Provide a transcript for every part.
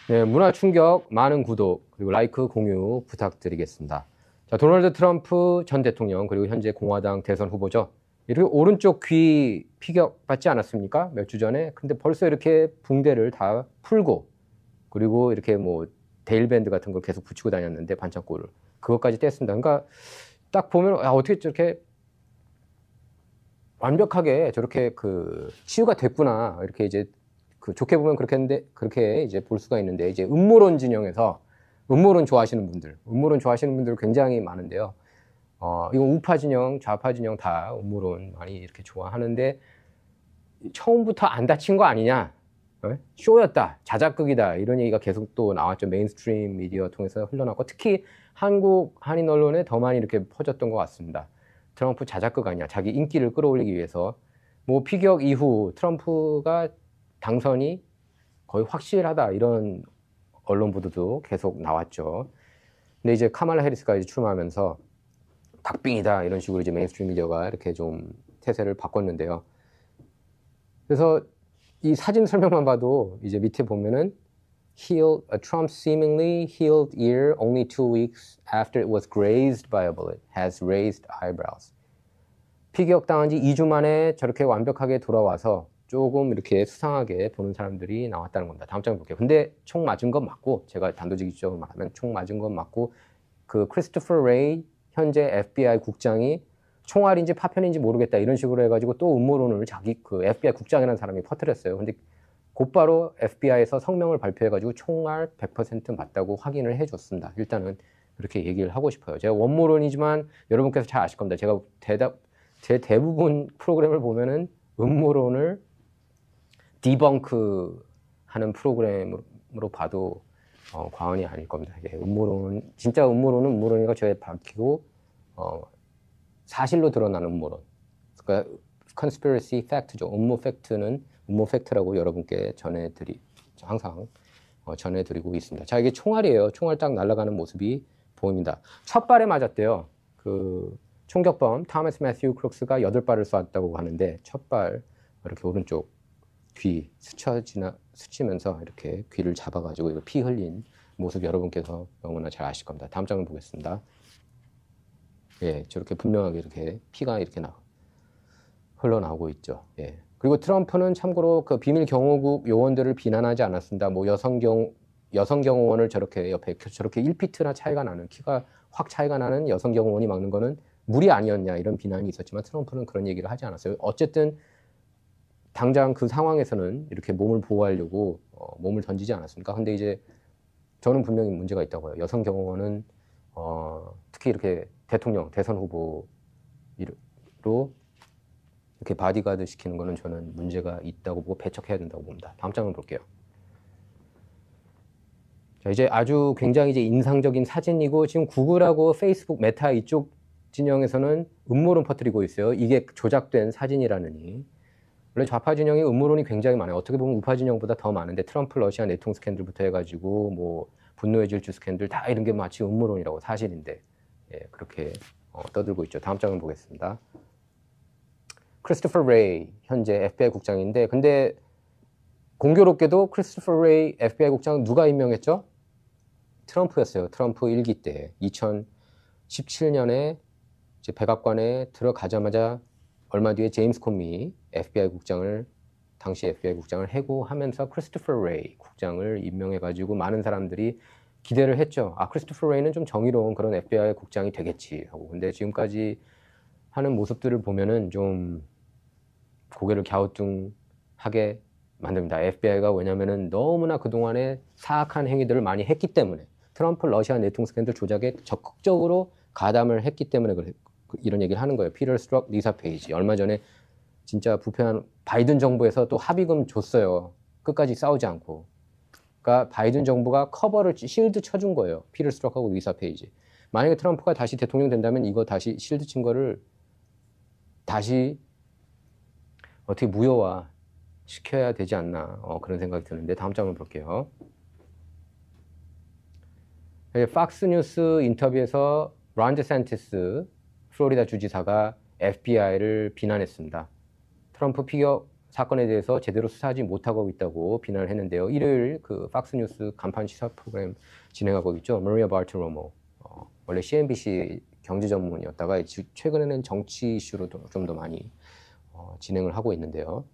네, 문화 충격, 많은 구독, 그리고 라이크, 공유 부탁드리겠습니다. 자, 도널드 트럼프 전 대통령, 그리고 현재 공화당 대선 후보죠. 이렇게 오른쪽 귀 피격 받지 않았습니까? 몇 주 전에. 근데 벌써 이렇게 붕대를 다 풀고, 그리고 이렇게 뭐 데일밴드 같은 걸 계속 붙이고 다녔는데, 반창고를. 그것까지 뗐습니다. 그러니까 딱 보면, 어떻게 저렇게 완벽하게 저렇게 치유가 됐구나. 이렇게 이제 좋게 보면 그렇게 했는데, 그렇게 이제 볼 수가 있는데, 이제 음모론 진영에서 음모론 좋아하시는 분들 굉장히 많은데요. 이건 우파 진영, 좌파 진영 다 음모론 많이 이렇게 좋아하는데, 처음부터 안 다친 거 아니냐? 쇼였다, 자작극이다, 이런 얘기가 계속 또 나왔죠. 메인스트림 미디어 통해서 흘러나왔고, 특히 한국 한인 언론에 더 많이 이렇게 퍼졌던 것 같습니다. 트럼프 자작극 아니야? 자기 인기를 끌어올리기 위해서. 뭐 피격 이후 트럼프가 당선이 거의 확실하다, 이런 언론 보도도 계속 나왔죠. 근데 이제 카말라 해리스가 이제 출마하면서 박빙이다, 이런 식으로 이제 메인스트림 미디어가 이렇게 좀 태세를 바꿨는데요. 그래서 이 사진 설명만 봐도 이제 밑에 보면은 healed, Trump seemingly healed ear only 2 weeks after it was grazed by a bullet has raised eyebrows. 피격당한 지 2주 만에 저렇게 완벽하게 돌아와서 조금 이렇게 수상하게 보는 사람들이 나왔다는 겁니다. 다음 장을 볼게요. 근데 총 맞은 건 맞고, 제가 단도직입적으로 말하면 총 맞은 건 맞고, 크리스토퍼 레이 현재 FBI 국장이 총알인지 파편인지 모르겠다, 이런 식으로 해가지고 또 음모론을 자기 FBI 국장이라는 사람이 퍼뜨렸어요. 근데 곧바로 FBI에서 성명을 발표해가지고 총알 100% 맞다고 확인을 해줬습니다. 일단은 그렇게 얘기를 하고 싶어요. 제가 원모론이지만 여러분께서 잘 아실 겁니다. 제가 제 대부분 프로그램을 보면은 음모론을 디벙크 하는 프로그램으로 봐도 과언이 아닐 겁니다. 진짜 음모론은 음모론이가 저에 밝히고 사실로 드러나는 음모론. 그러니까 conspiracy fact죠. 음모 팩트는 음모 팩트라고 여러분께 항상 전해드리고 있습니다. 자, 이게 총알이에요. 총알 딱 날아가는 모습이 보입니다. 첫 발에 맞았대요. 총격범 타머스 매튜 크룩스가 8발을 쐈다고 하는데, 첫 발 이렇게 오른쪽 귀 스치면서 이렇게 귀를 잡아가지고 이거 피 흘린 모습 여러분께서 너무나 잘 아실 겁니다. 다음 장을 보겠습니다. 예, 저렇게 분명하게 이렇게 피가 이렇게 흘러나오고 있죠. 예. 그리고 트럼프는 참고로 비밀 경호국 요원들을 비난하지 않았습니다. 뭐 여성 경호원을 저렇게 옆에 저렇게 1피트나 차이가 나는, 키가 확 차이가 나는 여성 경호원이 막는 거는 무리 아니었냐, 이런 비난이 있었지만 트럼프는 그런 얘기를 하지 않았어요. 어쨌든 당장 그 상황에서는 이렇게 몸을 보호하려고 몸을 던지지 않았습니까? 근데 이제 저는 분명히 문제가 있다고요. 여성 경호원은 특히 이렇게 대선 후보로 이렇게 바디가드 시키는 거는 저는 문제가 있다고 보고 배척해야 된다고 봅니다. 다음 장을 볼게요. 자, 이제 아주 굉장히 이제 인상적인 사진이고, 지금 구글하고 페이스북, 메타 이쪽 진영에서는 음모론 퍼뜨리고 있어요. 이게 조작된 사진이라느니. 원래 좌파 진영이 음모론이 굉장히 많아요. 어떻게 보면 우파 진영보다 더 많은데, 트럼프 러시아 내통 스캔들부터 해가지고 뭐 분노의 질주 스캔들 다 이런 게 마치 음모론이라고, 사실인데, 예, 그렇게 떠들고 있죠. 다음 장을 보겠습니다. 크리스토퍼 레이 현재 FBI 국장인데, 근데 공교롭게도 크리스토퍼 레이 FBI 국장 누가 임명했죠? 트럼프였어요. 트럼프 1기 때 2017년에 이제 백악관에 들어가자마자 얼마 뒤에 제임스 코미 당시 FBI 국장을 해고하면서 크리스토퍼 레이 국장을 임명해가지고 많은 사람들이 기대를 했죠. 크리스토퍼 레이는 좀 정의로운 그런 FBI 국장이 되겠지 하고. 근데 지금까지 하는 모습들을 보면은 좀 고개를 갸우뚱하게 만듭니다. FBI가 왜냐면은 너무나 그동안에 사악한 행위들을 많이 했기 때문에, 트럼프 러시아 내통 스캔들 조작에 적극적으로 가담을 했기 때문에 이런 얘기를 하는 거예요. 피터 스트록, 리사 페이지. 얼마 전에 진짜 부패한 바이든 정부에서 또 합의금 줬어요. 끝까지 싸우지 않고. 그러니까 바이든 정부가 실드 쳐준 거예요. 피터 스트록하고 리사 페이지. 만약에 트럼프가 다시 대통령 된다면 이거 다시 실드 친 거를 다시 어떻게 무효화 시켜야 되지 않나, 그런 생각이 드는데, 다음 장을 볼게요. 팍스 뉴스 인터뷰에서 론 데산티스 플로리다 주지사가 FBI를 비난했습니다. 트럼프 피격 사건에 대해서 제대로 수사하지 못하고 있다고 비난을 했는데요. 일요일 그 팍스뉴스 간판 시사 프로그램 진행하고 있죠. 마리아 발티로모. 원래 CNBC 경제 전문이었다가 최근에는 정치 이슈로 좀 더 많이 진행을 하고 있는데요.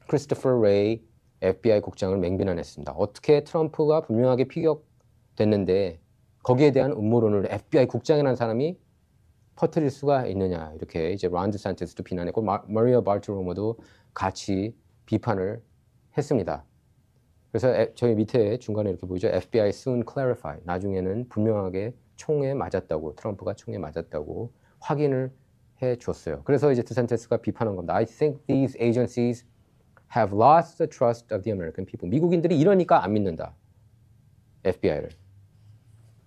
크리스토퍼 레이 FBI 국장을 맹비난했습니다. 어떻게 트럼프가 분명하게 피격됐는데 거기에 대한 음모론을 FBI 국장이라는 사람이 퍼뜨릴 수가 있느냐, 이렇게 이제 론 디샌티스도 비난했고 마리아 발티로모도 같이 비판을 했습니다. 그래서 저희 밑에 중간에 이렇게 보이죠. FBI soon clarify. 나중에는 분명하게 총에 맞았다고, 트럼프가 총에 맞았다고 확인을 해줬어요. 그래서 이제 디샌티스가 비판한 겁니다. I think these agencies have lost the trust of the American people. 미국인들이 이러니까 안 믿는다. FBI를.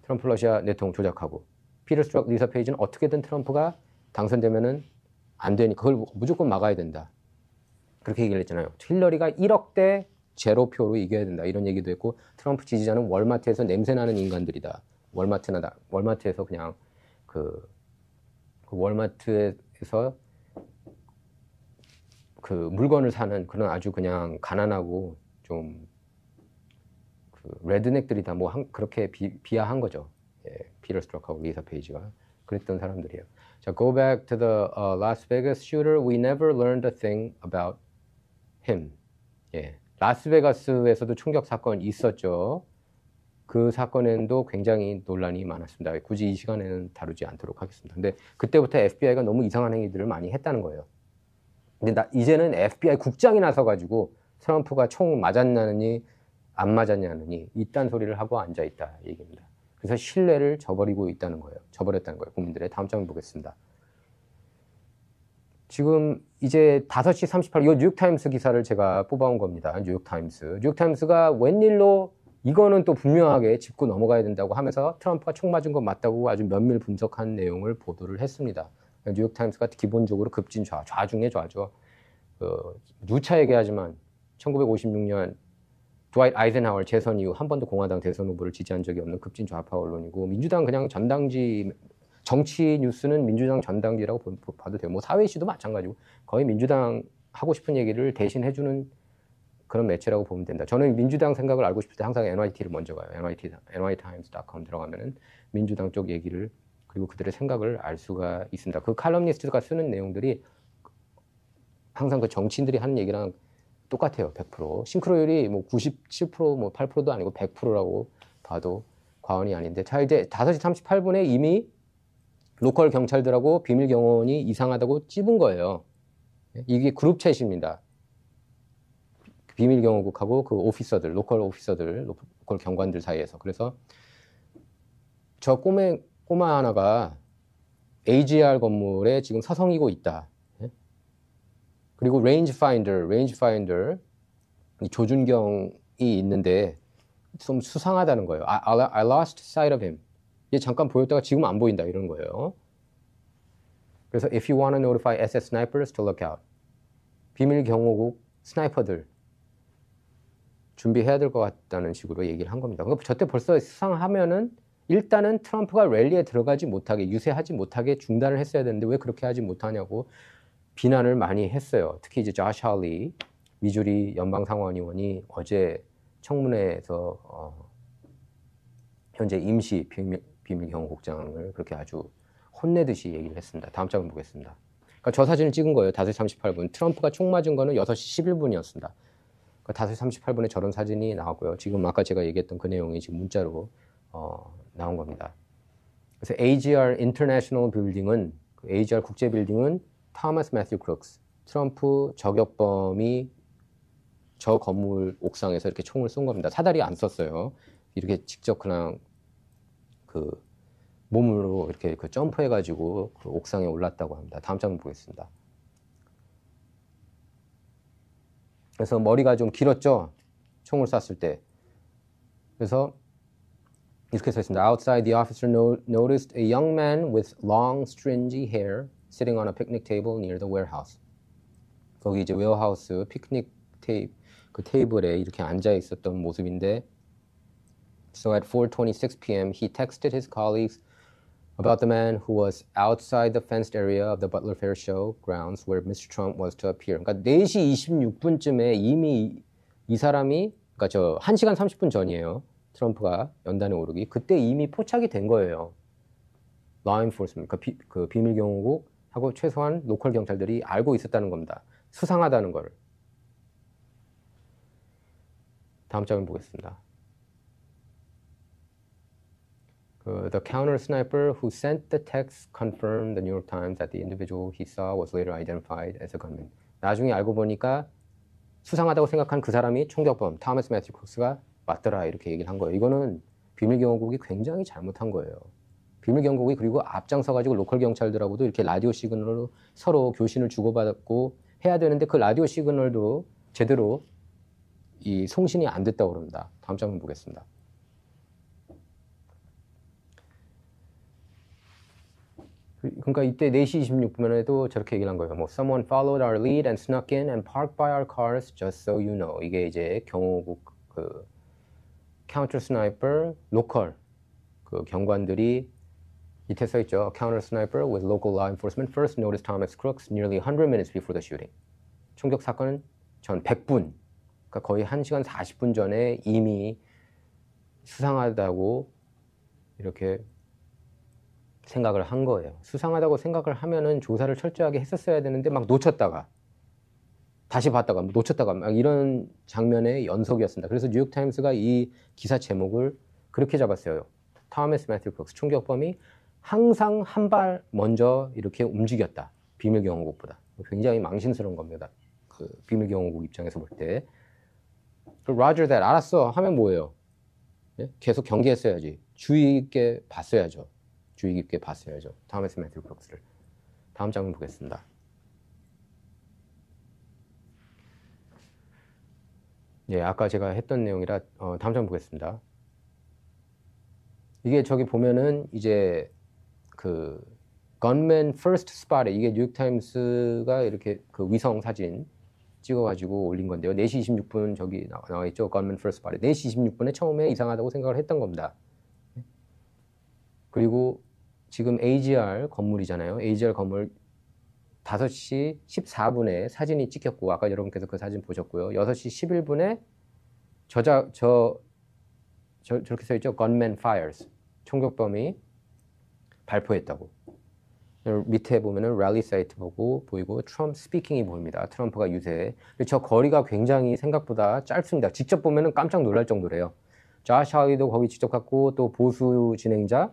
트럼프 러시아 내통 조작하고. 피터 스트록, 리사 페이지는 어떻게든 트럼프가 당선되면은 안 되니 그걸 무조건 막아야 된다. 그렇게 얘기를 했잖아요. 힐러리가 1억 대 제로표로 이겨야 된다. 이런 얘기도 했고, 트럼프 지지자는 월마트에서 냄새나는 인간들이다. 월마트에서 그냥 그 월마트에서 그 물건을 사는 그런 아주 그냥 가난하고 좀 그 레드넥들이다. 뭐 그렇게 비하한 거죠. 예, 피터 스트록하고 리사 페이지가 그랬던 사람들이에요. 자, go back to the Las Vegas shooter. We never learned a thing about him. 예, 라스베가스에서도 총격 사건이 있었죠. 그 사건에도 굉장히 논란이 많았습니다. 굳이 이 시간에는 다루지 않도록 하겠습니다. 근데 그때부터 FBI가 너무 이상한 행위들을 많이 했다는 거예요. 근데 이제는 FBI 국장이 나서가지고 트럼프가 총 맞았냐느니 안 맞았냐느니 이딴 소리를 하고 앉아있다 얘기입니다. 그래서 신뢰를 저버렸다는 거예요. 국민들의. 다음 장을 보겠습니다. 지금 이제 5시 38분, 이 뉴욕타임스 기사를 제가 뽑아온 겁니다. 뉴욕타임스가 웬일로 이거는 또 분명하게 짚고 넘어가야 된다고 하면서 트럼프가 총 맞은 건 맞다고 아주 면밀 분석한 내용을 보도를 했습니다. 뉴욕타임스가 기본적으로 급진좌, 좌중에 좌죠. 누차 얘기하지만 1956년 드와이트 아이젠하워 재선 이후 한 번도 공화당 대선 후보를 지지한 적이 없는 급진 좌파 언론이고, 민주당 그냥 전당지, 정치 뉴스는 민주당 전당지라고 봐도 돼요. 뭐 사회 이슈도 마찬가지고 거의 민주당 하고 싶은 얘기를 대신 해주는 그런 매체라고 보면 된다. 저는 민주당 생각을 알고 싶을 때 항상 NYT를 먼저 가요. nytimes.com 들어가면은 민주당 쪽 얘기를, 그리고 그들의 생각을 알 수가 있습니다. 그 칼럼니스트가 쓰는 내용들이 항상 그 정치인들이 하는 얘기랑 똑같아요. 100%. 싱크로율이 뭐 97%, 뭐 8%도 아니고 100%라고 봐도 과언이 아닌데. 자, 이제 5시 38분에 이미 로컬 경찰들하고 비밀 경호원이 이상하다고 찝은 거예요. 이게 그룹 챗입니다. 비밀 경호국하고 그 오피서들, 로컬 경관들 사이에서. 그래서 저 꼬마 하나가 AGR 건물에 지금 서성이고 있다. 그리고 rangefinder, 이 조준경이 있는데 좀 수상하다는 거예요. I lost sight of him. 얘 잠깐 보였다가 지금 안 보인다, 이런 거예요. 그래서 if you want to notify SS snipers to look out. 비밀 경호국 스나이퍼들 준비해야 될 것 같다는 식으로 얘기를 한 겁니다. 그러니까 저때 벌써 수상하면은 일단은 트럼프가 랠리에 들어가지 못하게, 유세하지 못하게 중단을 했어야 되는데 왜 그렇게 하지 못하냐고 비난을 많이 했어요. 특히 이제 조시 할리 미주리 연방상원의원이 어제 청문회에서 현재 임시 비밀경호국장을 그렇게 아주 혼내듯이 얘기를 했습니다. 다음 장을 보겠습니다. 그러니까 저 사진을 찍은 거예요. 5시 38분. 트럼프가 총 맞은 거는 6시 11분이었습니다. 그러니까 5시 38분에 저런 사진이 나왔고요. 지금 아까 제가 얘기했던 그 내용이 지금 문자로 나온 겁니다. 그래서 AGR International Building은, 그 AGR 국제 빌딩은 토마스 매튜 크룩스, 트럼프 저격범이 저 건물 옥상에서 이렇게 총을 쏜 겁니다. 사다리 안 썼어요. 이렇게 직접 그냥 그 몸으로 이렇게 그 점프해가지고 그 옥상에 올랐다고 합니다. 다음 장면 보겠습니다. 그래서 머리가 좀 길었죠. 총을 쐈을 때. 그래서 이렇게 써 있습니다. Outside, the officer noticed a young man with long, stringy hair sitting on a picnic table near the warehouse. 거기 이제 웨어하우스 피크닉 그 테이블에 이렇게 앉아 있었던 모습인데, So at 4:26 p.m. he texted his colleagues about the man who was outside the fenced area of the Butler Fair show grounds where Mr. Trump was to appear. 그러니까 4시 26분쯤에 이미 이 사람이, 그러니까 저 1시간 30분 전이에요. 트럼프가 연단에 오르기. 그때 이미 포착이 된 거예요. law enforcement, 그 비밀 경호국하고 최소한 로컬 경찰들이 알고 있었다는 겁니다. 수상하다는 걸. 다음 장면 보겠습니다. The counter sniper who sent the text confirmed the New York Times that the individual he saw was later identified as a gunman. 나중에 알고 보니까 수상하다고 생각한 그 사람이 총격범 타머스 매튜 크룩스가 맞더라 이렇게 얘기를 한 거예요. 이거는 비밀경호국이 굉장히 잘못한 거예요. 비밀경호국이 그리고 앞장서가지고 로컬 경찰들하고도 이렇게 라디오 시그널로 서로 교신을 주고받고 해야 되는데 그 라디오 시그널도 제대로 이 송신이 안 됐다고 그럽니다. 다음 장면 보겠습니다. 그러니까 이때 4시 26분에도 저렇게 얘기를 한 거예요. 뭐 Someone followed our lead and snuck in and parked by our cars just so you know. 이게 이제 경호국 그 counter sniper 로컬 그 경관들이 밑에 써 있죠. Counter sniper with local law enforcement first noticed Thomas Crooks nearly 100 minutes before the shooting. 총격 사건은 전 100분, 그러니까 거의 1시간 40분 전에 이미 수상하다고 이렇게 생각을 한 거예요. 수상하다고 생각을 하면은 조사를 철저하게 했었어야 되는데 막 놓쳤다가 다시 봤다가 놓쳤다가 막 이런 장면의 연속이었습니다. 그래서 뉴욕타임스가 이 기사 제목을 그렇게 잡았어요. 토머스 매튜 크룩스 총격범이 항상 한 발 먼저 이렇게 움직였다. 비밀경호국보다. 굉장히 망신스러운 겁니다. 그 비밀경호국 입장에서 볼 때. Roger that. 알았어. 하면 뭐예요? 예? 계속 경계했어야지. 주의 깊게 봤어야죠. 주의 깊게 봤어야죠. 토머스 매튜 크룩스를. 다음 장면 보겠습니다. 예, 아까 제가 했던 내용이라 다음 장면 보겠습니다. 이게 저기 보면은 이제 그 gunman first spotted, 이게 뉴욕타임스가 이렇게 그 위성 사진 찍어가지고 올린 건데요. 4시 26분 저기 나와 있죠. gunman first spotted. 4시 26분에 처음에 이상하다고 생각을 했던 겁니다. 그리고 지금 AGR 건물이잖아요. AGR 건물 5시 14분에 사진이 찍혔고 아까 여러분께서 그 사진 보셨고요. 6시 11분에 저렇게 써있죠. gunman fires. 총격범이 발포했다고. 밑에 보면은 랠리 사이트 보이고 트럼프 스피킹이 보입니다. 트럼프가 유세. 저 거리가 굉장히 생각보다 짧습니다. 직접 보면은 깜짝 놀랄 정도래요. 조시 할리도 거기 직접 갔고 또 보수 진행자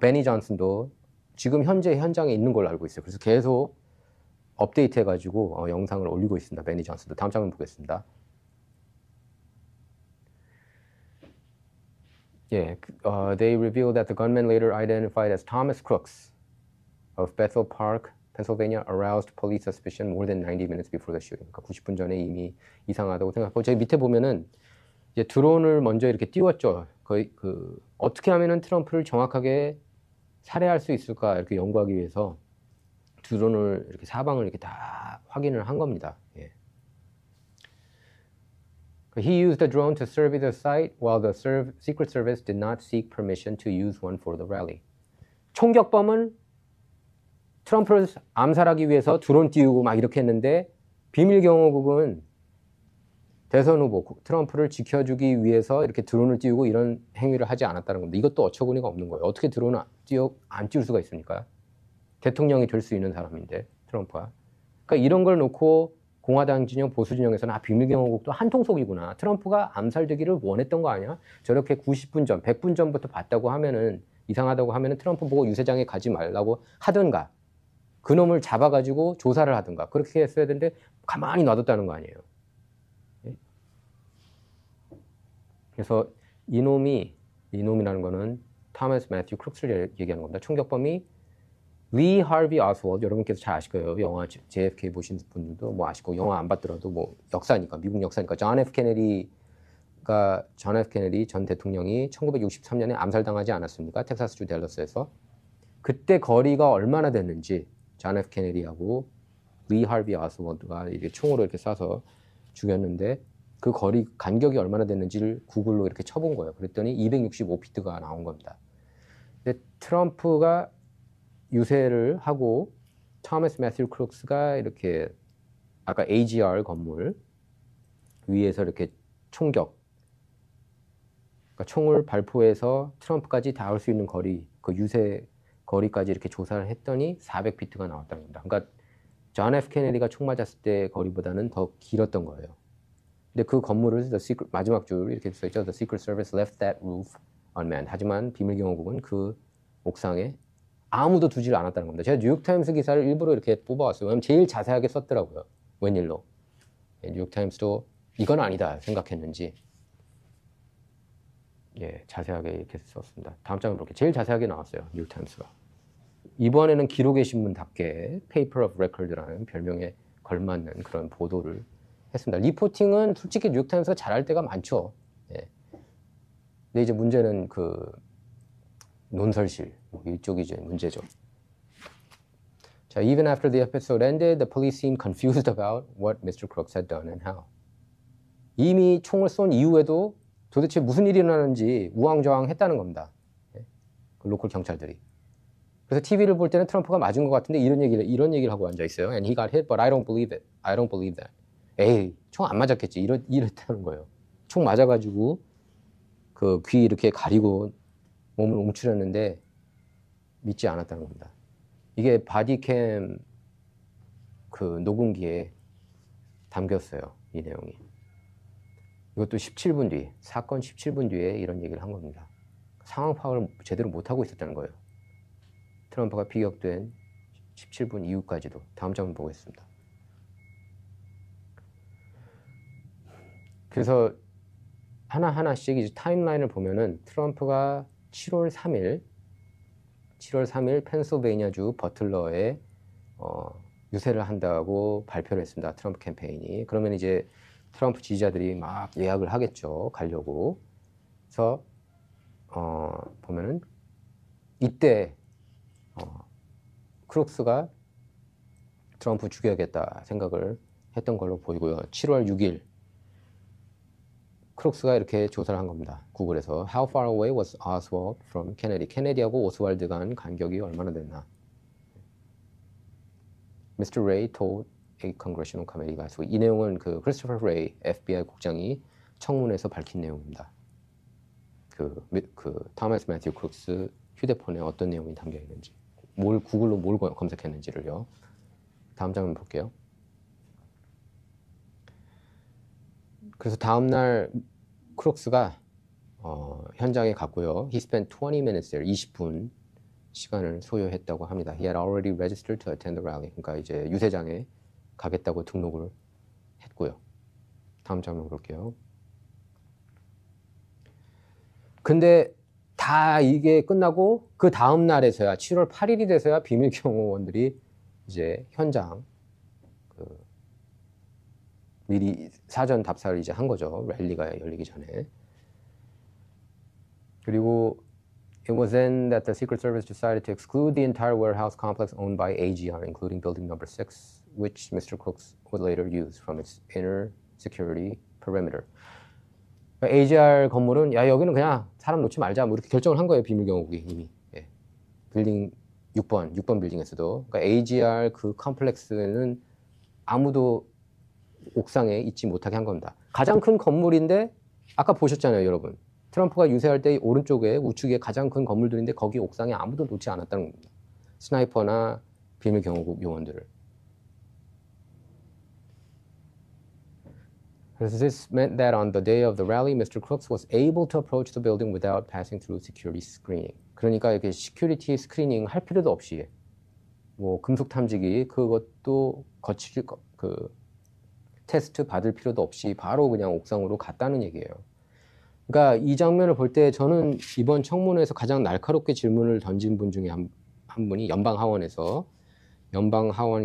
베니 존슨도 지금 현재 현장에 있는 걸로 알고 있어요. 그래서 계속 업데이트 해가지고 영상을 올리고 있습니다. 베니 존슨도. 다음 장면 보겠습니다. 예, they revealed that the gunman later identified as Thomas Crooks of Bethel Park, Pennsylvania, aroused police suspicion more than 90 minutes before the shooting. 그러니까 90분 전에 이미 이상하다고 생각하고 저기 밑에 보면은 이제 드론을 먼저 이렇게 띄웠죠. 거의 그 어떻게 하면은 트럼프를 정확하게 살해할 수 있을까 이렇게 연구하기 위해서 드론을 이렇게 사방을 이렇게 다 확인을 한 겁니다. 예. He used the drone to survey the site while the Secret Service did not seek permission to use one for the rally. 총격범은 트럼프를 암살하기 위해서 드론 띄우고 막 이렇게 했는데 비밀경호국은 대선 후보 트럼프를 지켜주기 위해서 이렇게 드론을 띄우고 이런 행위를 하지 않았다는 겁니다. 이것도 어처구니가 없는 거예요. 어떻게 드론을 안 띄울 수가 있습니까? 대통령이 될 수 있는 사람인데 트럼프가. 그러니까 이런 걸 놓고 공화당 진영, 보수 진영에서는 비밀경호국도 한통속이구나. 트럼프가 암살되기를 원했던 거 아니야? 저렇게 90분 전, 100분 전부터 봤다고 하면은 이상하다고 하면은 트럼프 보고 유세장에 가지 말라고 하든가 그놈을 잡아가지고 조사를 하든가 그렇게 했어야 되는데 가만히 놔뒀다는 거 아니에요. 예? 그래서 이놈이라는 거는 토머스 매튜 크룩스를 얘기하는 겁니다. 총격범이 리 하비 오스월드, 여러분께서 잘 아실 거예요. 영화 JFK 보신 분들도 뭐 아시고 영화 안 봤더라도 뭐 역사니까 미국 역사니까 존 F 케네디 전 대통령이 1963년에 암살당하지 않았습니까? 텍사스주 댈러스에서. 그때 거리가 얼마나 됐는지 존 F 케네디하고 리 하비 오스월드가 이렇게 총으로 이렇게 쏴서 죽였는데 그 거리 간격이 얼마나 됐는지를 구글로 이렇게 쳐본 거예요. 그랬더니 265피트가 나온 겁니다. 근데 트럼프가 유세를 하고 토머스 매튜 크룩스가 이렇게 아까 AGR 건물 위에서 이렇게 총격, 그러니까 총을 발포해서 트럼프까지 닿을 수 있는 거리, 그 유세 거리까지 이렇게 조사를 했더니 400피트가 나왔다는 겁니다. 그러니까 존 F 케네디가 총 맞았을 때 거리보다는 더 길었던 거예요. 근데 그 건물을 마지막 줄 이렇게 써있죠. The Secret Service left that roof unmanned. 하지만 비밀경호국은 그 옥상에 아무도 두지를 않았다는 겁니다. 제가 뉴욕타임스 기사를 일부러 이렇게 뽑아왔어요. 왜냐면 제일 자세하게 썼더라고요. 웬일로. 뉴욕타임스도 이건 아니다 생각했는지 예, 자세하게 이렇게 썼습니다. 다음 장을 볼게요. 제일 자세하게 나왔어요. 뉴욕타임스가. 이번에는 기록의 신문답게 Paper of Record라는 별명에 걸맞는 그런 보도를 했습니다. 리포팅은 솔직히 뉴욕타임스가 잘할 때가 많죠. 예. 근데 이제 문제는 그 논설실, 이쪽이 이제 문제죠. 자, even after the episode ended, the police seemed confused about what Mr. Crooks had done and how. 이미 총을 쏜 이후에도 도대체 무슨 일이 일어나는지 우왕좌왕했다는 겁니다. 예. 그 로컬 경찰들이. 그래서 TV를 볼 때는 트럼프가 맞은 것 같은데 이런 얘기를 하고 앉아 있어요. And he got hit, but I don't believe it. I don't believe that. 에이, 총 안 맞았겠지. 이랬다는 거예요. 총 맞아가지고 그 귀 이렇게 가리고 몸을 움츠렸는데 믿지 않았다는 겁니다. 이게 바디캠 그 녹음기에 담겼어요. 이 내용이. 이것도 17분 뒤, 사건 17분 뒤에 이런 얘기를 한 겁니다. 상황 파악을 제대로 못하고 있었다는 거예요. 트럼프가 피격된 17분 이후까지도. 다음 장면 보겠습니다. 그래서 하나하나씩 이제 타임라인을 보면은 트럼프가 7월 3일 펜실베이니아주 버틀러에 유세를 한다고 발표를 했습니다. 트럼프 캠페인이. 그러면 이제 트럼프 지지자들이 막 예약을 하겠죠. 가려고. 그래서 보면은 이때 크룩스가 트럼프 죽여야겠다 생각을 했던 걸로 보이고요. 7월 6일 크룩스가 이렇게 조사를 한 겁니다. 구글에서 How far away was Oswald from Kennedy? 케네디하고 오스왈드 간 간격이 얼마나 됐나? Mr. Ray told a congressional committee last week. 이 내용은 그 크리스토퍼 레이 FBI 국장이 청문회에서 밝힌 내용입니다. 그 토머스 매튜 크룩스 휴대폰에 어떤 내용이 담겨 있는지, 구글로 뭘 검색했는지를요. 다음 장면 볼게요. 그래서 다음날 크룩스가 현장에 갔고요. He spent 20 minutes there. 20분 시간을 소요했다고 합니다. He had already registered to attend the rally. 그러니까 이제 유세장에 가겠다고 등록을 했고요. 다음 장면 볼게요. 근데 다 이게 끝나고 그 다음 날에서야 7월 8일이 돼서야 비밀 경호원들이 이제 현장 미리 사전 답사를 이제 한 거죠. 랠리가 열리기 전에. 그리고 it was then that the Secret Service decided to exclude the entire warehouse complex owned by AGR, including building number 6, which Mr. Crooks would later use from its inner security perimeter. AGR 건물은 야 여기는 그냥 사람 놓지 말자 뭐 이렇게 결정을 한 거예요. 비밀경호국이 이미. 예. 빌딩 6번 빌딩에서도. 그러니까 AGR 그 컴플렉스는 아무도 옥상에 있지 못하게 한 겁니다. 가장 큰 건물인데 아까 보셨잖아요, 여러분. 트럼프가 유세할 때 오른쪽에 우측에 가장 큰 건물들인데 거기 옥상에 아무도 놓지 않았다는 겁니다. 스나이퍼나 비밀경호국 요원들을. 그래서 this meant that on the day of the rally, Mr. Crooks was able to approach the building without passing through security screening. 그러니까 이렇게 시큐리티 스크리닝 할 필요도 없이 뭐 금속 탐지기 그것도 거칠 테스트 받을 필요도 없이 바로 그냥 옥상으로 갔다는 얘기예요. 그러니까 이 장면을 볼 때 저는 이번 청문회에서 가장 날카롭게 질문을 던진 분 중에 한 분이 연방하원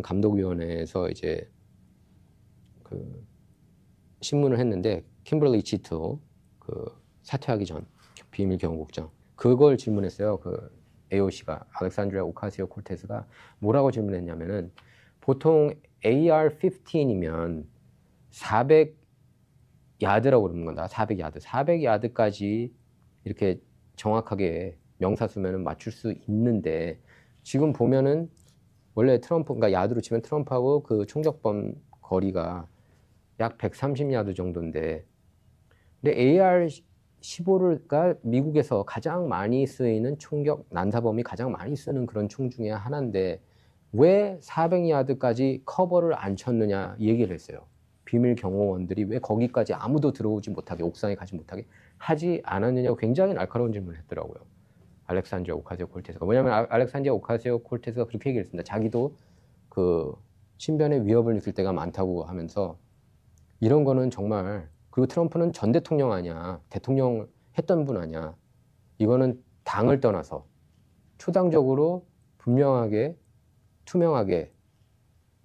감독위원회에서 이제 그 신문을 했는데 kimberly chitto 사퇴하기 전 비밀경호국장 그걸 질문했어요. 그 AOC가 알렉산드리아 오카시오 콜테스가 뭐라고 질문했냐면은 보통 AR-15이면 400야드라고 그러는 건다. 400야드. 400야드까지 이렇게 정확하게 명사 쓰면은 맞출 수 있는데 지금 보면은 원래 트럼프, 그러니까 야드로 치면 트럼프하고 그 총격범 거리가 약 130야드 정도인데 근데 AR-15가 미국에서 가장 많이 쓰이는 총격 난사범이 가장 많이 쓰는 그런 총 중에 하나인데 왜 400야드까지 커버를 안 쳤느냐 이 얘기를 했어요. 비밀 경호원들이 왜 거기까지 아무도 들어오지 못하게 옥상에 가지 못하게 하지 않았느냐고 굉장히 날카로운 질문을 했더라고요. 알렉산드리아 오카시오-콜테스가. 왜냐하면 알렉산드리아 오카시오-콜테스가 그렇게 얘기했습니다. 자기도 그 신변의 위협을 느낄 때가 많다고 하면서 이런 거는 정말 그리고 트럼프는 전 대통령 아니야. 대통령 했던 분 아니야. 이거는 당을 떠나서 초당적으로 분명하게 투명하게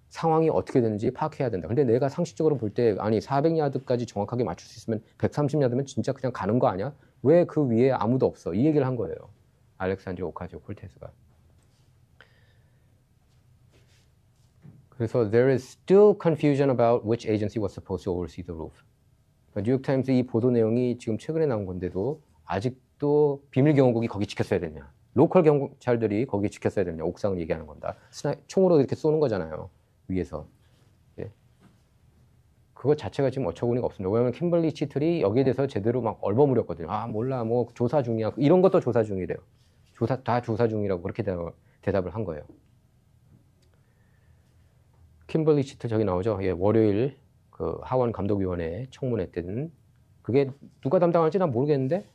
상황이 어떻게 되는지 파악해야 된다. 근데 내가 상식적으로 볼 때 아니 400야드까지 정확하게 맞출 수 있으면 130야드면 진짜 그냥 가는 거 아니야? 왜 그 위에 아무도 없어? 이 얘기를 한 거예요. 알렉산드리아 오카시오-콜테스가. 그래서 there is still confusion about which agency was supposed to oversee the roof. 뉴욕타임스 이 보도 내용이 지금 최근에 나온 건데도 아직도 비밀경호국이 거기 지켰어야 되냐. 로컬 경찰들이 거기 지켰어야 되냐. 옥상을 얘기하는 건다. 총으로 이렇게 쏘는 거잖아요. 위에서. 예. 그거 자체가 지금 어처구니가 없습니다. 왜냐하면 킴벌리 치틀이 여기에 대해서 제대로 막 얼버무렸거든요. 아 몰라 뭐 조사 중이야. 이런 것도 조사 중이래요. 다 조사 중이라고 그렇게 대답을 한 거예요. 킴벌리 치틀 저기 나오죠. 예, 월요일 그 하원 감독위원회 청문회 때는 그게 누가 담당할지 난 모르겠는데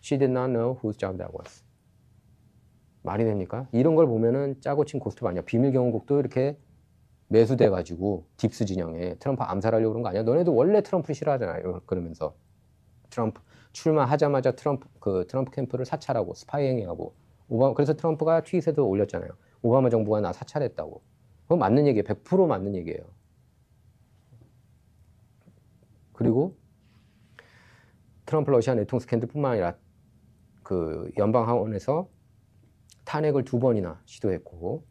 she did not know whose job that was. 말이 됩니까? 이런 걸 보면은 짜고 친 고스톱 아니야. 비밀경호국도 이렇게 매수돼가지고 딥스 진영에 트럼프 암살하려고 그런 거 아니야? 너네도 원래 트럼프 싫어하잖아요. 그러면서 트럼프 출마하자마자 트럼프 캠프를 사찰하고 스파이 행위하고 그래서 트럼프가 트윗에도 올렸잖아요. 오바마 정부가 나 사찰했다고. 그건 맞는 얘기예요. 100% 맞는 얘기예요. 그리고 트럼프 러시아 내통 스캔들뿐만 아니라 그 연방 하원에서 탄핵을 2번이나 시도했고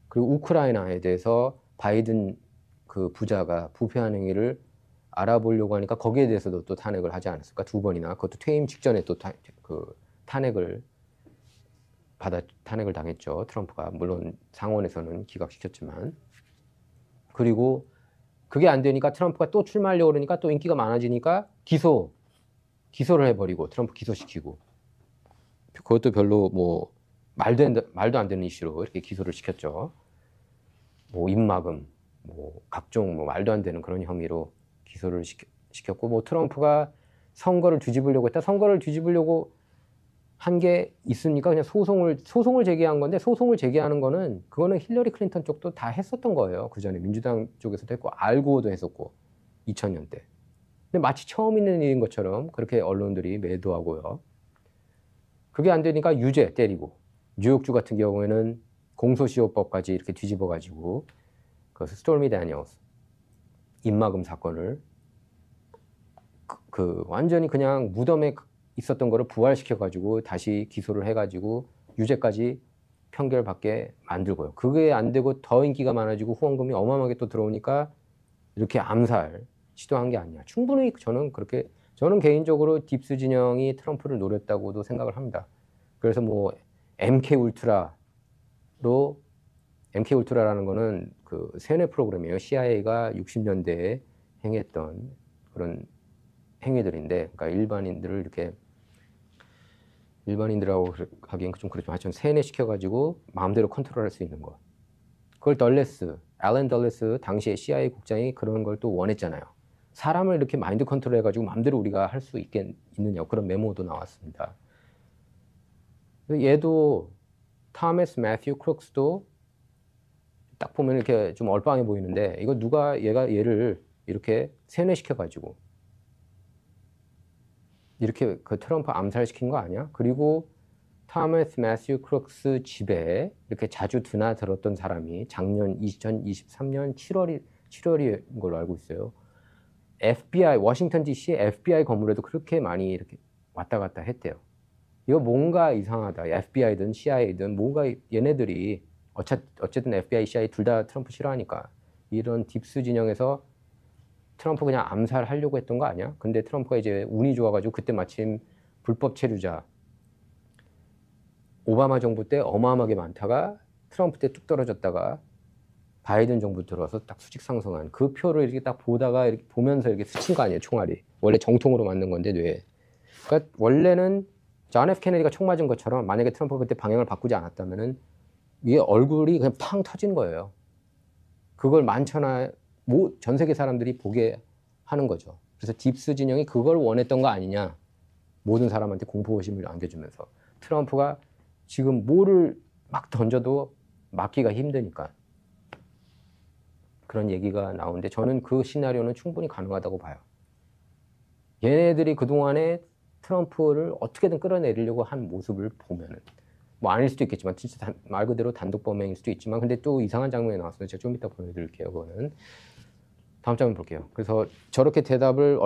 그리고 우크라이나에 대해서 바이든 그 부자가 부패한 행위를 알아보려고 하니까 거기에 대해서도 또 탄핵을 하지 않았을까? 2번이나 그것도 퇴임 직전에 또 탄핵을 당했죠. 트럼프가 물론 상원에서는 기각시켰지만 그리고 그게 안 되니까 트럼프가 또 출마하려고 그러니까 또 인기가 많아지니까 기소를 해버리고 트럼프 기소시키고 그것도 별로 뭐 말도 안 되는 이슈로 이렇게 기소를 시켰죠. 뭐 입막음, 뭐 각종 뭐 말도 안 되는 그런 혐의로 기소를 시켰고 뭐 트럼프가 선거를 뒤집으려고 했다. 선거를 뒤집으려고 한 게 있습니까? 그냥 소송을 제기한 건데 소송을 제기하는 거는 그거는 힐러리 클린턴 쪽도 다 했었던 거예요. 그 전에 민주당 쪽에서도 했고 알고도 했었고 2000년 때. 근데 마치 처음 있는 일인 것처럼 그렇게 언론들이 매도하고요. 그게 안 되니까 유죄 때리고 뉴욕주 같은 경우에는 공소시효법까지 이렇게 뒤집어가지고 그 스토미 다니엘스 입막음 사건을 완전히 그냥 무덤에 있었던 거를 부활시켜가지고 다시 기소를 해가지고 유죄까지 판결받게 만들고요. 그게 안 되고 더 인기가 많아지고 후원금이 어마어마하게 또 들어오니까 이렇게 암살 시도한 게 아니야. 충분히 저는 개인적으로 딥스 진영이 트럼프를 노렸다고도 생각을 합니다. 그래서 뭐 MK 울트라라는 거는 그 세뇌 프로그램이에요. CIA가 60년대에 행했던 그런 행위들인데, 그러니까 일반인들하고 하기엔 좀 그렇지만 하여튼 세뇌시켜가지고 마음대로 컨트롤할 수 있는 거. 그걸 앨런 덜레스 당시에 CIA 국장이 그런 걸 또 원했잖아요. 사람을 이렇게 마인드 컨트롤 해가지고 마음대로 우리가 할 수 있느냐 그런 메모도 나왔습니다. 얘도 타메스 매튜 크룩스도 딱 보면 이렇게 좀 얼빵해 보이는데 이거 얘가 얘를 이렇게 세뇌시켜가지고 이렇게 그 트럼프 암살시킨 거 아니야? 그리고 타메스 매튜 크룩스 집에 이렇게 자주 드나들었던 사람이 작년 2023년 7월인 걸로 알고 있어요. FBI, 워싱턴 DC의 FBI 건물에도 그렇게 많이 이렇게 왔다 갔다 했대요. 이거 뭔가 이상하다. FBI든 CIA든 뭔가 얘네들이 어쨌든 FBI, CIA 둘 다 트럼프 싫어하니까 이런 딥스 진영에서 트럼프 그냥 암살하려고 했던 거 아니야? 근데 트럼프가 이제 운이 좋아가지고 그때 마침 불법 체류자 오바마 정부 때 어마어마하게 많다가 트럼프 때 뚝 떨어졌다가 바이든 정부 들어서 딱 수직 상승한 그 표를 이렇게 딱 보다가 이렇게 보면서 이렇게 스친 거 아니에요, 총알이. 원래 정통으로 맞는 건데, 뇌에. 그러니까 원래는 존 F 케네디가 총 맞은 것처럼 만약에 트럼프가 그때 방향을 바꾸지 않았다면은 위에 얼굴이 그냥 팡 터진 거예요. 그걸 만천하, 전 세계 사람들이 보게 하는 거죠. 그래서 딥스 진영이 그걸 원했던 거 아니냐. 모든 사람한테 공포심을 안겨주면서. 트럼프가 지금 뭐를 막 던져도 막기가 힘드니까. 그런 얘기가 나오는데 저는 그 시나리오는 충분히 가능하다고 봐요. 얘네들이 그동안에 트럼프를 어떻게든 끌어내리려고 한 모습을 보면은 뭐 아닐 수도 있겠지만 진짜 말 그대로 단독 범행일 수도 있지만 근데 또 이상한 장면이 나왔어요. 제가 좀 이따 보여드릴게요. 그거는 다음 장면 볼게요. 그래서 저렇게 대답을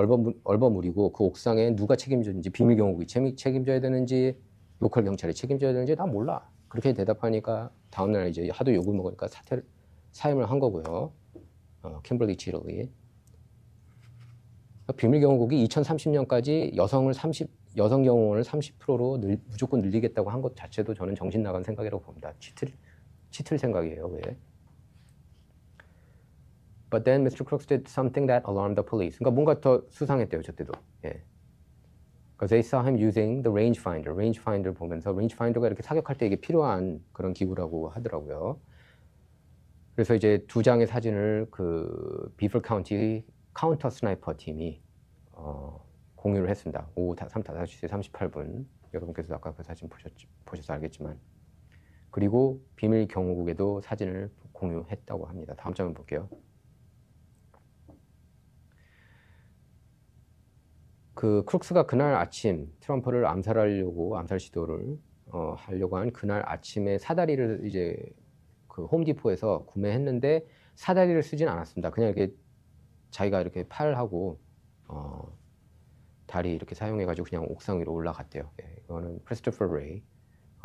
얼버무리고 그 옥상에 누가 책임졌는지 비밀경호국이 책임져야 되는지 로컬 경찰이 책임져야 되는지 다 몰라. 그렇게 대답하니까 다음날 이제 하도 욕을 먹으니까 사임을 한 거고요. 킴벌리 치럴리. 비밀경호국이 2030년까지 여성 경호원을 30%로 무조건 늘리겠다고 한 것 자체도 저는 정신 나간 생각이라고 봅니다. 치틀 생각이에요. 왜? But then Mr. Crooks did something that alarmed the police. 그러니까 뭔가 더 수상했대요, 저 때도. 예. Because they saw him using the rangefinder. rangefinder 보면서 rangefinder가 이렇게 사격할 때 이게 필요한 그런 기구라고 하더라고요. 그래서 이제 두 장의 사진을 그 비플 카운티 카운터 스나이퍼 팀이 공유를 했습니다. 오후 5시 38분. 여러분께서 아까 그 사진 보셔서 알겠지만. 그리고 비밀 경호국에도 사진을 공유했다고 합니다. 다음 장면 볼게요. 그 크룩스가 그날 아침 트럼프를 암살하려고 암살 시도를 하려고 한 그날 아침에 사다리를 이제 그 홈디포에서 구매했는데 사다리를 쓰진 않았습니다. 그냥 이렇게 자기가 이렇게 팔하고 다리 이렇게 사용해가지고 그냥 옥상 위로 올라갔대요. 예, 이거는 크리스토퍼 레이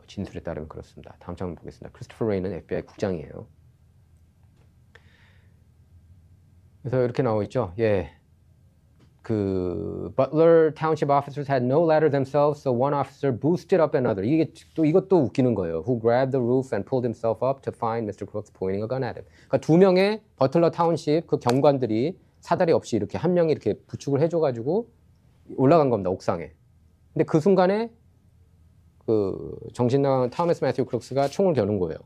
진술에 따르면 그렇습니다. 다음 장면 보겠습니다. 크리스토퍼 레이는 FBI 국장이에요. 그래서 이렇게 나와 있죠. 예. 그 Butler Township officers had no ladder themselves, so one officer boosted up another. 이것도 웃기는 거예요. Who grabbed the roof and pulled himself up to find Mr. Crooks pointing a gun at him. 그러니까 두 명의 버틀러 타운십 그 경관들이 사다리 없이 이렇게 한 명이 이렇게 부축을 해줘가지고 올라간 겁니다. 옥상에. 근데 그 순간에 그 정신 나간 타머스 매튜 크룩스가 총을 겨눈 거예요.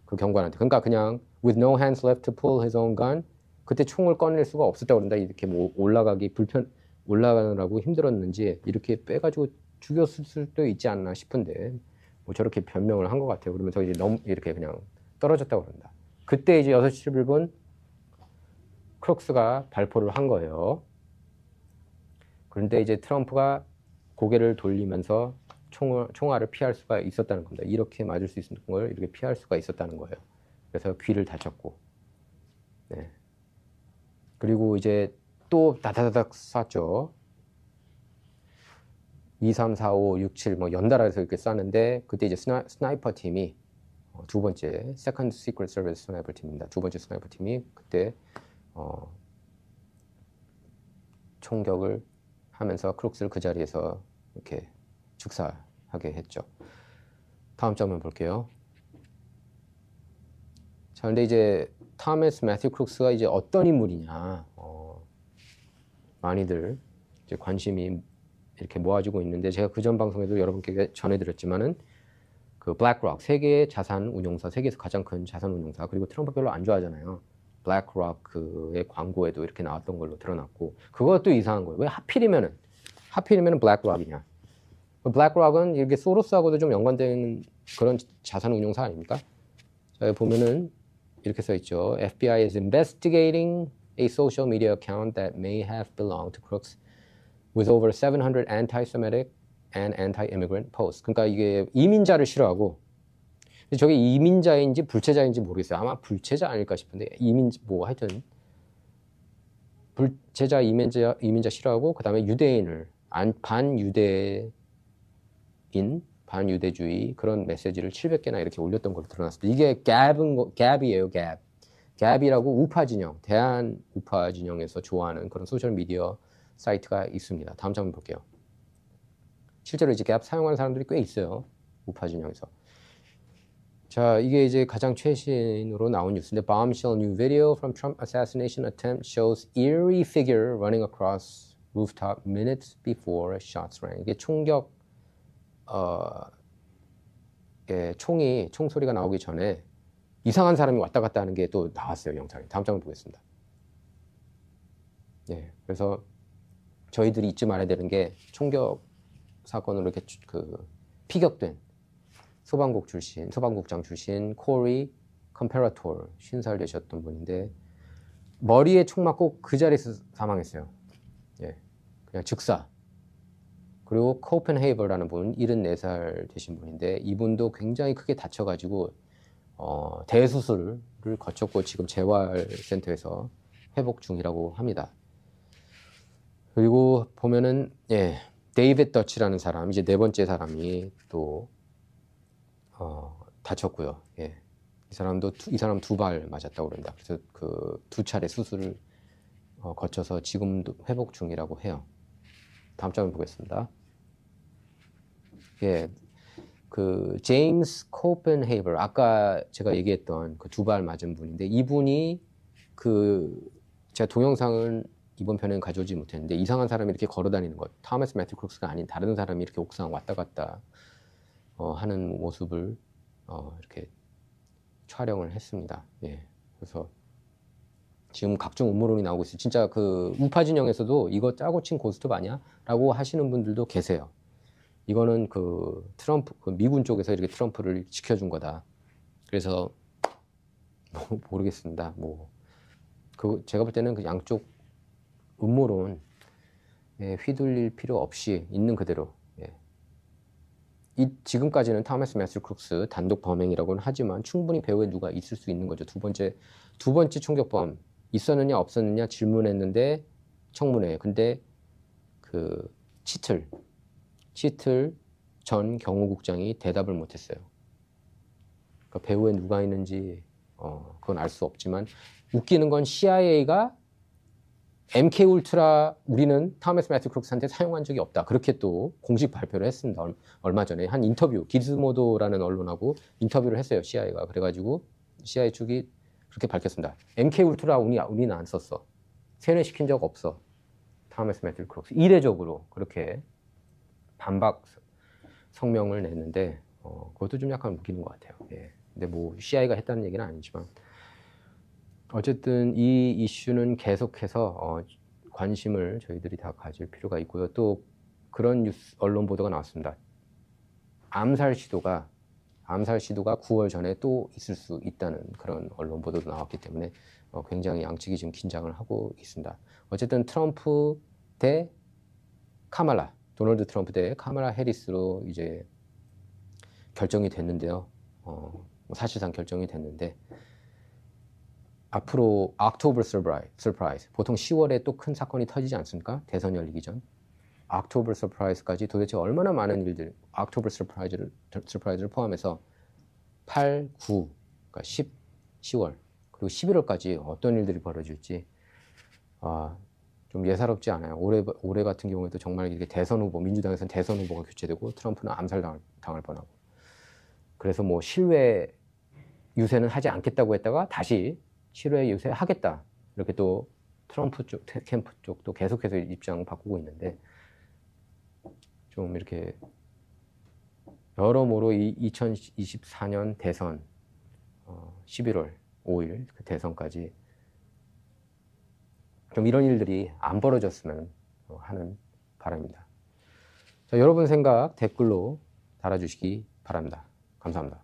그 경관한테. 그러니까 그냥 with no hands left to pull his own gun. 그때 총을 꺼낼 수가 없었다고 그런다. 이렇게 뭐 올라가느라고 힘들었는지 이렇게 빼가지고 죽였을 수도 있지 않나 싶은데 뭐 저렇게 변명을 한 것 같아요. 그러면서 이제 너무 이렇게 그냥 떨어졌다고 그런다. 그때 이제 6시 11분 크룩스가 발포를 한 거예요. 그런데 이제 트럼프가 고개를 돌리면서 총알을 피할 수가 있었다는 겁니다. 이렇게 맞을 수 있는 걸 이렇게 피할 수가 있었다는 거예요. 그래서 귀를 다쳤고, 네. 그리고 이제 또 다다다닥 쐈죠. 2, 3, 4, 5, 6, 7 뭐 연달아서 이렇게 쐈는데 그때 이제 스나이퍼 팀이 두 번째 Second Secret Service 스나이퍼 팀입니다. 두 번째 스나이퍼 팀이 그때 총격을 하면서 크룩스를 그 자리에서 이렇게 축사하게 했죠. 다음 장면 볼게요. 자, 근데 이제 타머스 매튜 크룩스가 이제 어떤 인물이냐, 많이들 이제 관심이 이렇게 모아지고 있는데 제가 그전 방송에도 여러분께 전해드렸지만은 그 블랙록 세계의 자산 운용사, 세계에서 가장 큰 자산 운용사, 그리고 트럼프 별로 안 좋아하잖아요. 블랙록의 광고에도 이렇게 나왔던 걸로 드러났고 그것도 이상한 거예요. 왜 하필이면은 블랙록이냐? 블랙록은 이렇게 소로스하고도 좀 연관되는 그런 자산 운용사 아닙니까? 자, 여기 보면은 이렇게 써 있죠. FBI is investigating a social media account that may have belonged to Crooks with over 700 anti-Semitic and anti-immigrant posts. 그러니까 이게 이민자를 싫어하고 저게 이민자인지 불체자인지 모르겠어요. 아마 불체자 아닐까 싶은데 뭐 하여튼 불체자 이민자 싫어하고 그 다음에 유대인을 반유대주의 그런 메시지를 700개나 이렇게 올렸던 걸로 드러났습니다. 이게 갭이에요, 갭. 갭이라고 우파 진영, 대한 우파 진영에서 좋아하는 그런 소셜 미디어 사이트가 있습니다. 다음 장면 볼게요. 실제로 이제 갭 사용하는 사람들이 꽤 있어요. 우파 진영에서. 자, 이게 이제 가장 최신으로 나온 뉴스인데 bombshell new video from Trump assassination attempt shows eerie figure running across rooftop minutes before shots rang. 이게 총격 총소리가 나오기 전에 이상한 사람이 왔다 갔다 하는 게 또 나왔어요, 영상이. 다음 장을 보겠습니다. 예, 그래서 저희들이 잊지 말아야 되는 게 총격 사건으로 이렇게 피격된 소방국장 출신 코리 컴페라토르 50살 되셨던 분인데 머리에 총 맞고 그 자리에서 사망했어요. 예, 그냥 즉사. 그리고 코펜헤이버라는 분 74살 되신 분인데 이분도 굉장히 크게 다쳐가지고 대수술을 거쳤고 지금 재활센터에서 회복 중이라고 합니다. 그리고 보면은 데이빗 더치라는 사람, 이제 네 번째 사람이 또 다쳤고요. 예. 이 사람 두 발 맞았다고 그런다. 그래서 그 두 차례 수술을 거쳐서 지금도 회복 중이라고 해요. 다음 장을 보겠습니다. 예. 그 제임스 코펜헤이버, 아까 제가 얘기했던 그 두 발 맞은 분인데 이분이 제가 동영상을 이번 편에는 가져오지 못했는데 이상한 사람이 이렇게 걸어 다니는 것, 토마스 매튜 크룩스가 아닌 다른 사람이 이렇게 옥상 왔다 갔다 하는 모습을 이렇게 촬영을 했습니다. 예. 그래서 지금 각종 음모론이 나오고 있어요. 진짜 그 우파 진영에서도 이거 짜고 친 고스톱 아니야? 라고 하시는 분들도 계세요. 이거는 트럼프, 미군 쪽에서 이렇게 트럼프를 지켜준 거다. 그래서 모르겠습니다. 제가 볼 때는 그 양쪽 음모론 휘둘릴 필요 없이 있는 그대로. 지금까지는 토마스 매튜 크룩스 단독 범행이라고는 하지만 충분히 배후에 누가 있을 수 있는 거죠. 두 번째 총격범 있었느냐 없었느냐 질문했는데 청문회. 근데 치틀 전 경호국장이 대답을 못했어요. 그러니까 배후에 누가 있는지 그건 알 수 없지만 웃기는 건 CIA가 MK 울트라 우리는 토마스 매튜 크룩스한테 사용한 적이 없다. 그렇게 또 공식 발표를 했습니다. 얼마 전에 한 인터뷰, 기즈모도라는 언론하고 인터뷰를 했어요. CIA가. 그래가지고 CIA 측이 그렇게 밝혔습니다. MK 울트라 우리는 안 썼어. 세뇌시킨 적 없어. 토마스 매튜 크룩스. 이례적으로 그렇게 반박 성명을 냈는데 그것도 좀 약간 웃기는 것 같아요. 예. 근데 CIA가 했다는 얘기는 아니지만 어쨌든 이 이슈는 계속해서 관심을 저희들이 다 가질 필요가 있고요. 또 그런 언론 보도가 나왔습니다. 암살 시도가 9월 전에 또 있을 수 있다는 그런 언론 보도도 나왔기 때문에 굉장히 양측이 지금 긴장을 하고 있습니다. 어쨌든 트럼프 대 도널드 트럼프 대 카말라 해리스로 이제 결정이 됐는데요. 사실상 결정이 됐는데 앞으로 October Surprise, 보통 10월에 또 큰 사건이 터지지 않습니까? 대선 열리기 전. October Surprise까지 도대체 얼마나 많은 일들, October Surprise를 포함해서 8, 9, 그러니까 10월, 그리고 11월까지 어떤 일들이 벌어질지 좀 예사롭지 않아요. 올해 같은 경우에도 정말 이렇게 민주당에서는 대선 후보가 교체되고 트럼프는 암살당할 뻔하고. 그래서 실외 유세는 하지 않겠다고 했다가 다시 실외 유세하겠다. 이렇게 또 트럼프 쪽, 캠프 쪽도 계속해서 입장 바꾸고 있는데 좀 이렇게 여러모로 2024년 대선 11월 5일 그 대선까지 좀 이런 일들이 안 벌어졌으면 하는 바람입니다. 자, 여러분 생각 댓글로 달아주시기 바랍니다. 감사합니다.